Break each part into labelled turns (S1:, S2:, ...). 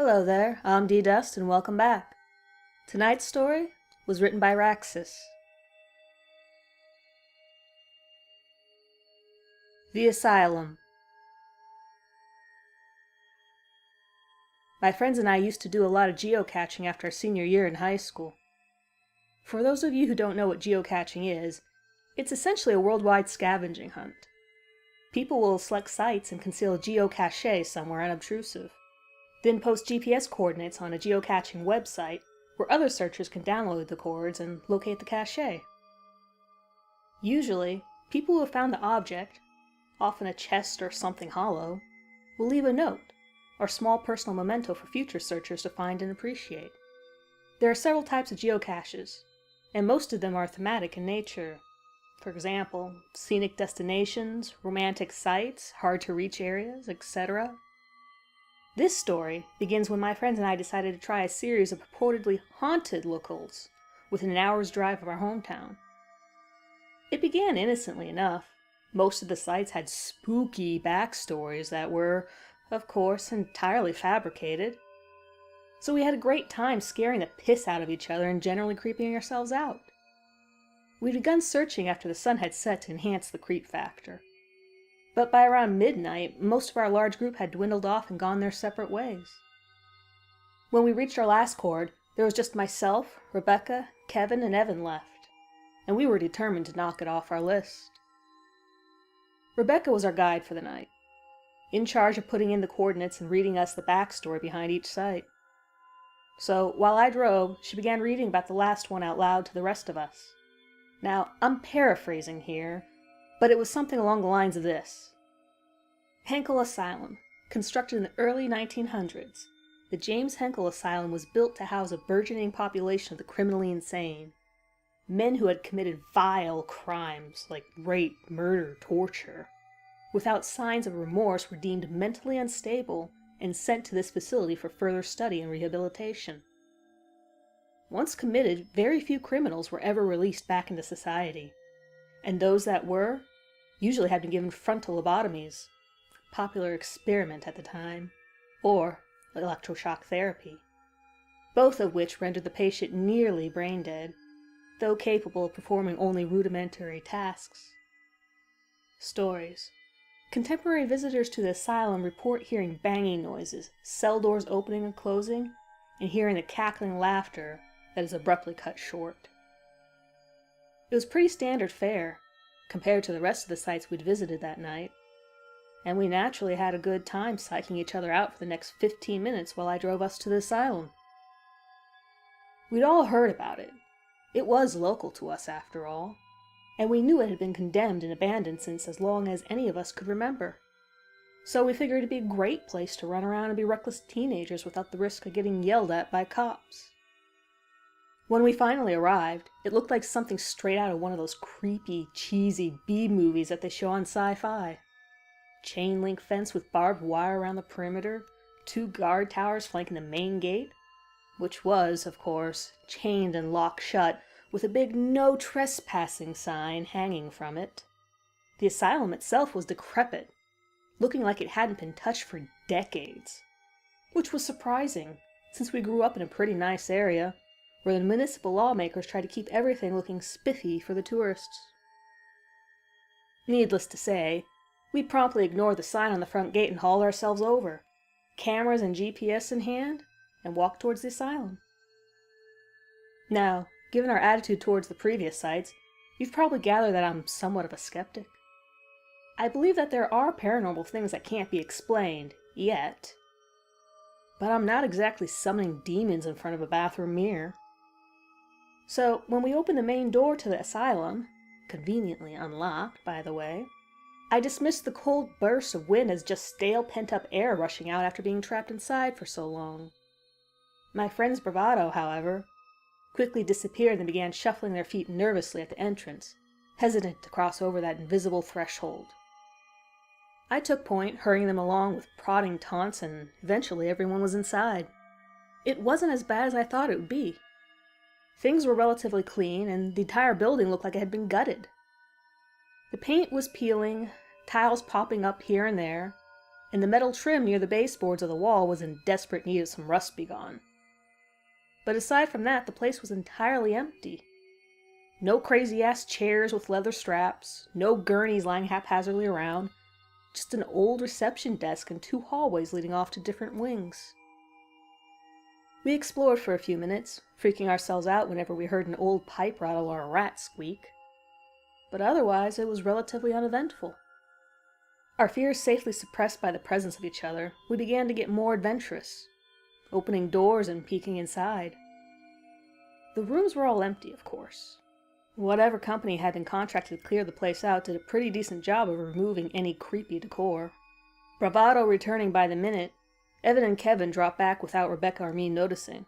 S1: Hello there, I'm D-Dust and welcome back. Tonight's story was written by Raaxis. The Asylum. My friends and I used to do a lot of geocaching after our senior year in high school. For those of you who don't know what geocaching is, it's essentially a worldwide scavenging hunt. People will select sites and conceal a geocache somewhere unobtrusive, then post GPS coordinates on a geocaching website where other searchers can download the coords and locate the cache. Usually, people who have found the object, often a chest or something hollow, will leave a note or small personal memento for future searchers to find and appreciate. There are several types of geocaches, and most of them are thematic in nature. For example, scenic destinations, romantic sites, hard-to-reach areas, etc. This story begins when my friends and I decided to try a series of purportedly haunted locales within an hour's drive of our hometown. It began innocently enough. Most of the sites had spooky backstories that were, of course, entirely fabricated. So we had a great time scaring the piss out of each other and generally creeping ourselves out. We'd begun searching after the sun had set to enhance the creep factor. But by around midnight, most of our large group had dwindled off and gone their separate ways. When we reached our last chord, there was just myself, Rebecca, Kevin, and Evan left, and we were determined to knock it off our list. Rebecca was our guide for the night, in charge of putting in the coordinates and reading us the backstory behind each site. So, while I drove, she began reading about the last one out loud to the rest of us. Now, I'm paraphrasing here, but it was something along the lines of this. Henkel Asylum, constructed in the early 1900s. The James Henkel Asylum was built to house a burgeoning population of the criminally insane. Men who had committed vile crimes like rape, murder, torture, without signs of remorse, were deemed mentally unstable and sent to this facility for further study and rehabilitation. Once committed, very few criminals were ever released back into society, and those that were usually had been given frontal lobotomies, a popular experiment at the time, or electroshock therapy, both of which rendered the patient nearly brain dead, though capable of performing only rudimentary tasks. Stories. Contemporary visitors to the asylum report hearing banging noises, cell doors opening and closing, and hearing the cackling laughter that is abruptly cut short. It was pretty standard fare, compared to the rest of the sites we'd visited that night, and we naturally had a good time psyching each other out for the next 15 minutes while I drove us to the asylum. We'd all heard about it. It was local to us, after all, and we knew it had been condemned and abandoned since as long as any of us could remember. So we figured it'd be a great place to run around and be reckless teenagers without the risk of getting yelled at by cops. When we finally arrived, it looked like something straight out of one of those creepy, cheesy B-movies that they show on sci-fi. Chain-link fence with barbed wire around the perimeter, 2 guard towers flanking the main gate, which was, of course, chained and locked shut, with a big "No Trespassing" sign hanging from it. The asylum itself was decrepit, looking like it hadn't been touched for decades, which was surprising, since we grew up in a pretty nice area, where the municipal lawmakers tried to keep everything looking spiffy for the tourists. Needless to say, we promptly ignored the sign on the front gate and hauled ourselves over, cameras and GPS in hand, and walked towards the asylum. Now, given our attitude towards the previous sites, you've probably gathered that I'm somewhat of a skeptic. I believe that there are paranormal things that can't be explained, yet. But I'm not exactly summoning demons in front of a bathroom mirror. So, when we opened the main door to the asylum, conveniently unlocked, by the way, I dismissed the cold burst of wind as just stale pent-up air rushing out after being trapped inside for so long. My friend's bravado, however, quickly disappeared and began shuffling their feet nervously at the entrance, hesitant to cross over that invisible threshold. I took point, hurrying them along with prodding taunts, and eventually everyone was inside. It wasn't as bad as I thought it would be. Things were relatively clean, and the entire building looked like it had been gutted. The paint was peeling, tiles popping up here and there, and the metal trim near the baseboards of the wall was in desperate need of some rust begone. But aside from that, the place was entirely empty. No crazy-ass chairs with leather straps, no gurneys lying haphazardly around, just an old reception desk and 2 hallways leading off to different wings. We explored for a few minutes, freaking ourselves out whenever we heard an old pipe rattle or a rat squeak. But otherwise, it was relatively uneventful. Our fears safely suppressed by the presence of each other, we began to get more adventurous, opening doors and peeking inside. The rooms were all empty, of course. Whatever company had been contracted to clear the place out did a pretty decent job of removing any creepy decor. Bravado returning by the minute, Evan and Kevin dropped back without Rebecca or me noticing.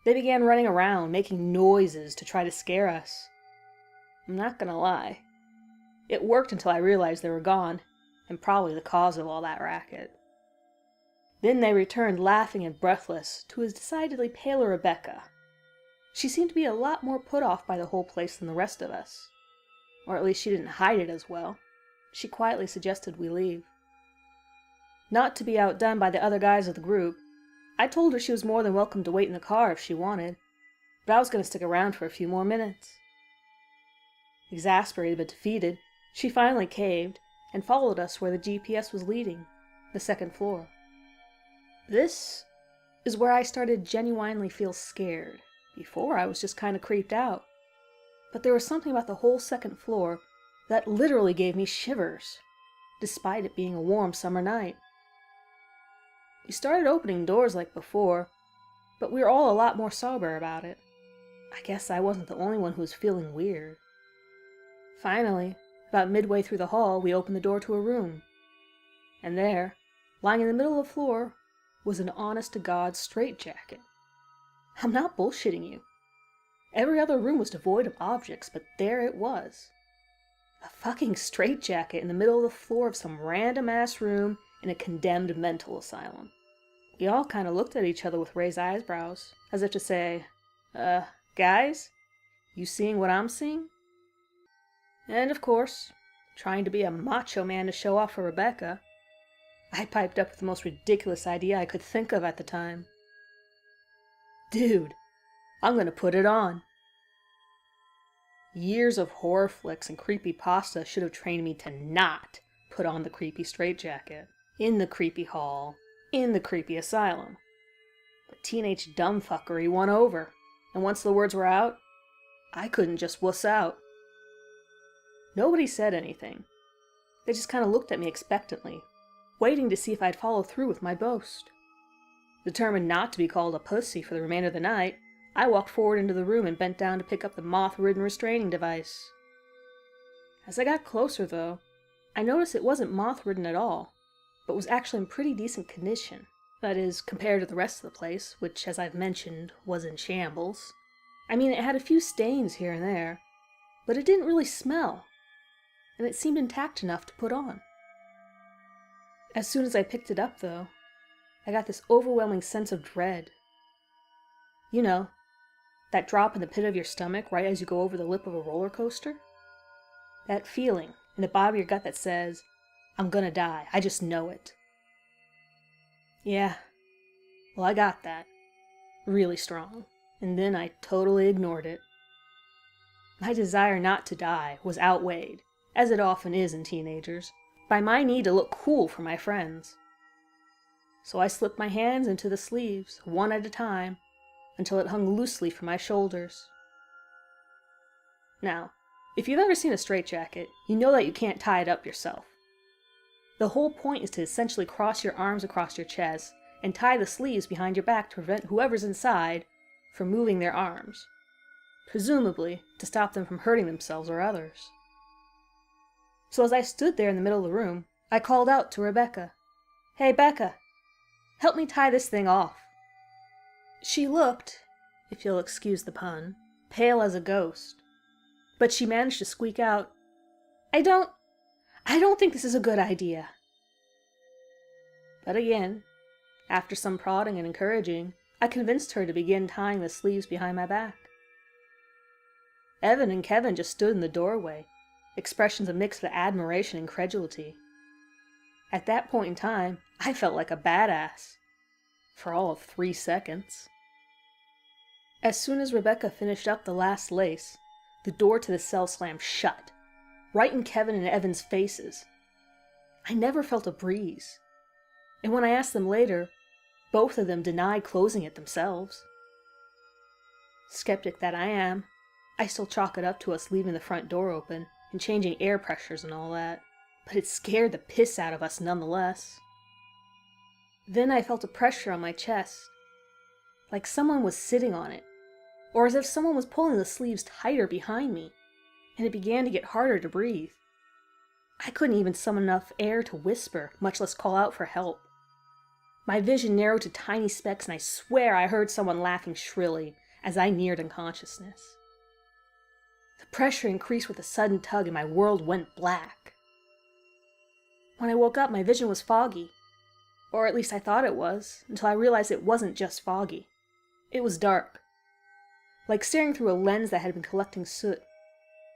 S1: They began running around, making noises to try to scare us. I'm not gonna lie. It worked until I realized they were gone, and probably the cause of all that racket. Then they returned laughing and breathless to a decidedly paler Rebecca. She seemed to be a lot more put off by the whole place than the rest of us. Or at least she didn't hide it as well. She quietly suggested we leave. Not to be outdone by the other guys of the group, I told her she was more than welcome to wait in the car if she wanted, but I was going to stick around for a few more minutes. Exasperated but defeated, she finally caved and followed us where the GPS was leading, the 2nd floor. This is where I started genuinely feel scared. Before, I was just kind of creeped out. But there was something about the whole 2nd floor that literally gave me shivers, despite it being a warm summer night. We started opening doors like before, but we were all a lot more sober about it. I guess I wasn't the only one who was feeling weird. Finally, about midway through the hall, we opened the door to a room. And there, lying in the middle of the floor, was an honest-to-God straitjacket. I'm not bullshitting you. Every other room was devoid of objects, but there it was. A fucking straitjacket in the middle of the floor of some random-ass room in a condemned mental asylum. We all kind of looked at each other with raised eyebrows, as if to say, guys, you seeing what I'm seeing? And of course, trying to be a macho man to show off for Rebecca, I piped up with the most ridiculous idea I could think of at the time. Dude, I'm gonna put it on. Years of horror flicks and creepypasta should have trained me to not put on the creepy straitjacket, in the creepy hall, in the creepy asylum. But teenage dumbfuckery won over, and once the words were out, I couldn't just wuss out. Nobody said anything. They just kind of looked at me expectantly, waiting to see if I'd follow through with my boast. Determined not to be called a pussy for the remainder of the night, I walked forward into the room and bent down to pick up the moth-ridden restraining device. As I got closer, though, I noticed it wasn't moth-ridden at all, but was actually in pretty decent condition. That is, compared to the rest of the place, which, as I've mentioned, was in shambles. I mean, it had a few stains here and there, but it didn't really smell, and it seemed intact enough to put on. As soon as I picked it up, though, I got this overwhelming sense of dread. You know, that drop in the pit of your stomach right as you go over the lip of a roller coaster? That feeling in the bottom of your gut that says, I'm gonna die, I just know it. Yeah, well, I got that. Really strong. And then I totally ignored it. My desire not to die was outweighed, as it often is in teenagers, by my need to look cool for my friends. So I slipped my hands into the sleeves, one at a time, until it hung loosely from my shoulders. Now, if you've ever seen a straitjacket, you know that you can't tie it up yourself. The whole point is to essentially cross your arms across your chest and tie the sleeves behind your back to prevent whoever's inside from moving their arms, presumably to stop them from hurting themselves or others. So as I stood there in the middle of the room, I called out to Rebecca, "Hey, Becca, help me tie this thing off." She looked, if you'll excuse the pun, pale as a ghost, but she managed to squeak out, I don't think this is a good idea." But again, after some prodding and encouraging, I convinced her to begin tying the sleeves behind my back. Evan and Kevin just stood in the doorway, expressions of mixed admiration and incredulity. At that point in time, I felt like a badass. For all of 3 seconds. As soon as Rebecca finished up the last lace, the door to the cell slammed shut, right in Kevin and Evan's faces. I never felt a breeze, and when I asked them later, both of them denied closing it themselves. Skeptic that I am, I still chalk it up to us leaving the front door open and changing air pressures and all that, but it scared the piss out of us nonetheless. Then I felt a pressure on my chest, like someone was sitting on it, or as if someone was pulling the sleeves tighter behind me, and it began to get harder to breathe. I couldn't even summon enough air to whisper, much less call out for help. My vision narrowed to tiny specks, and I swear I heard someone laughing shrilly as I neared unconsciousness. The pressure increased with a sudden tug, and my world went black. When I woke up, my vision was foggy. Or at least I thought it was, until I realized it wasn't just foggy. It was dark. Like staring through a lens that had been collecting soot.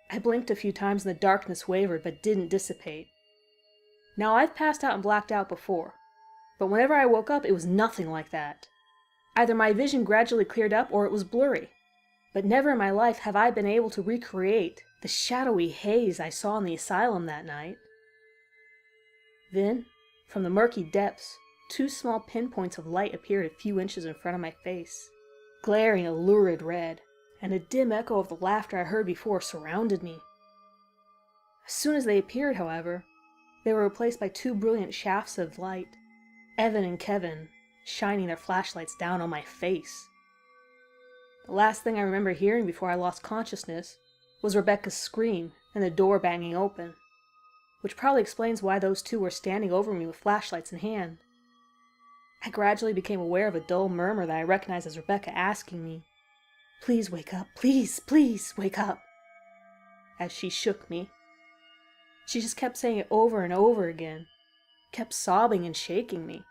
S1: I blinked a few times and the darkness wavered, but didn't dissipate. Now I've passed out and blacked out before, but whenever I woke up, it was nothing like that. Either my vision gradually cleared up or it was blurry. But never in my life have I been able to recreate the shadowy haze I saw in the asylum that night. Then, from the murky depths, 2 small pinpoints of light appeared a few inches in front of my face, glaring a lurid red, and a dim echo of the laughter I heard before surrounded me. As soon as they appeared, however, they were replaced by 2 brilliant shafts of light, Evan and Kevin, shining their flashlights down on my face. The last thing I remember hearing before I lost consciousness was Rebecca's scream and the door banging open, which probably explains why those 2 were standing over me with flashlights in hand. I gradually became aware of a dull murmur that I recognized as Rebecca asking me, "Please wake up, please, please wake up," as she shook me. She just kept saying it over and over again, kept sobbing and shaking me.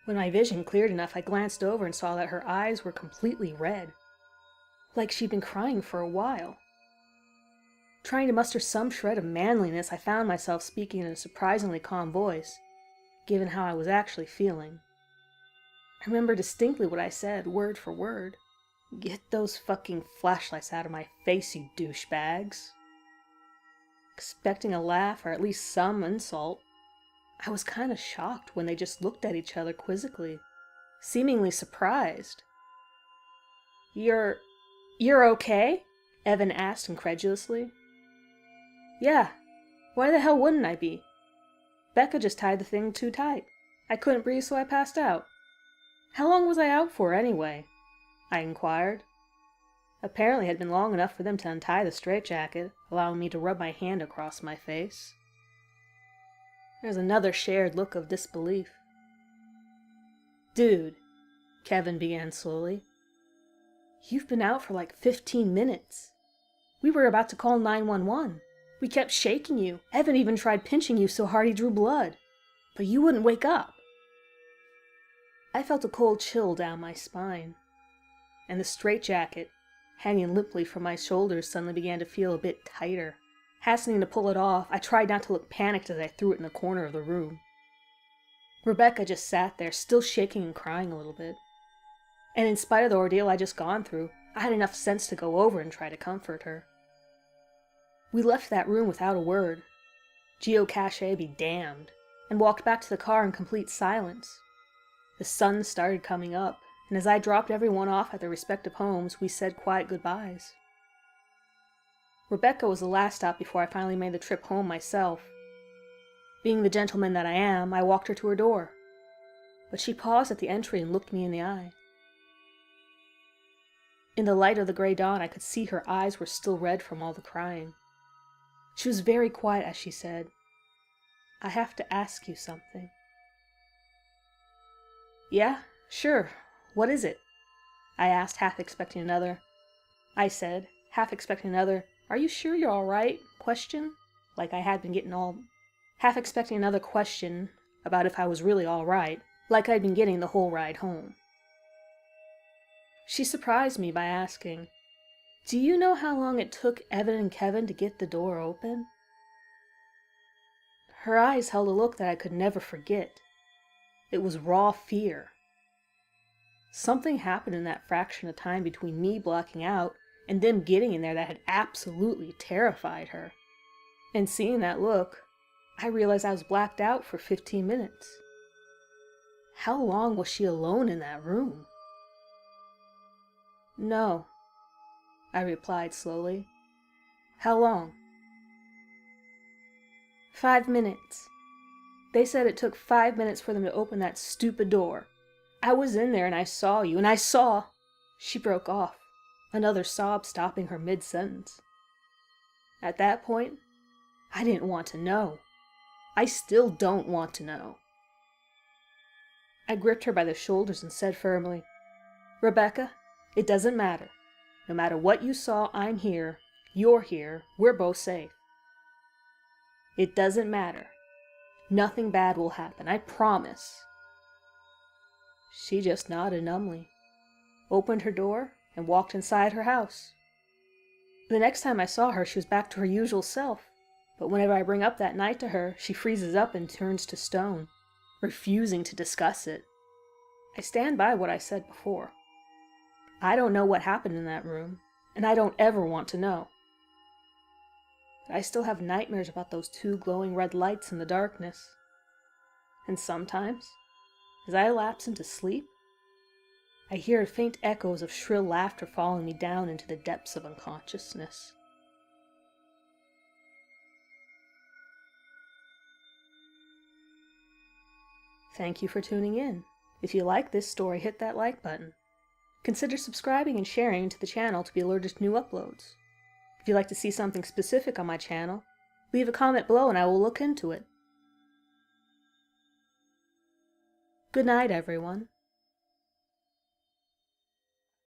S1: When my vision cleared enough, I glanced over and saw that her eyes were completely red, like she'd been crying for a while. Trying to muster some shred of manliness, I found myself speaking in a surprisingly calm voice, given how I was actually feeling. I remember distinctly what I said, word for word. "Get those fucking flashlights out of my face, you douchebags." Expecting a laugh or at least some insult, I was kind of shocked when they just looked at each other quizzically, seemingly surprised. You're okay?" Evan asked incredulously. "Yeah, why the hell wouldn't I be? Becca just tied the thing too tight. I couldn't breathe, so I passed out." "How long was I out for, anyway?" I inquired. Apparently it had been long enough for them to untie the straitjacket, allowing me to rub my hand across my face. There was another shared look of disbelief. "Dude," Kevin began slowly, "you've been out for like 15 minutes. We were about to call 911. We kept shaking you. Evan even tried pinching you so hard he drew blood. But you wouldn't wake up." I felt a cold chill down my spine, and the straitjacket, hanging limply from my shoulders, suddenly began to feel a bit tighter. Hastening to pull it off, I tried not to look panicked as I threw it in the corner of the room. Rebecca just sat there, still shaking and crying a little bit. And in spite of the ordeal I'd just gone through, I had enough sense to go over and try to comfort her. We left that room without a word, geocache be damned, and walked back to the car in complete silence. The sun started coming up, and as I dropped everyone off at their respective homes, we said quiet goodbyes. Rebecca was the last stop before I finally made the trip home myself. Being the gentleman that I am, I walked her to her door, but she paused at the entry and looked me in the eye. In the light of the gray dawn, I could see her eyes were still red from all the crying. She was very quiet as she said, "I have to ask you something." "Yeah, sure. What is it?" I asked, half expecting another, "Are you sure you're all right?" question, like I had been getting half expecting another question about if I was really all right, like I'd been getting the whole ride home. She surprised me by asking, "Do you know how long it took Evan and Kevin to get the door open?" Her eyes held a look that I could never forget. It was raw fear. Something happened in that fraction of time between me blacking out and them getting in there that had absolutely terrified her. And seeing that look, I realized I was blacked out for 15 minutes. How long was she alone in that room? No, I replied slowly. How long? 5 minutes. They said it took 5 minutes for them to open that stupid door. I was in there and I saw you, and I saw... She broke off, another sob stopping her mid-sentence. At that point, I didn't want to know. I still don't want to know. I gripped her by the shoulders and said firmly, Rebecca, it doesn't matter. No matter what you saw, I'm here. You're here. We're both safe. It doesn't matter. Nothing bad will happen, I promise. She just nodded numbly, opened her door, and walked inside her house. The next time I saw her, she was back to her usual self, but whenever I bring up that night to her, she freezes up and turns to stone, refusing to discuss it. I stand by what I said before. I don't know what happened in that room, and I don't ever want to know. But I still have nightmares about those two glowing red lights in the darkness. And sometimes, as I lapse into sleep, I hear faint echoes of shrill laughter following me down into the depths of unconsciousness. Thank you for tuning in. If you like this story, hit that like button. Consider subscribing and sharing to the channel to be alerted to new uploads. If you'd like to see something specific on my channel, leave a comment below and I will look into it. Good night, everyone.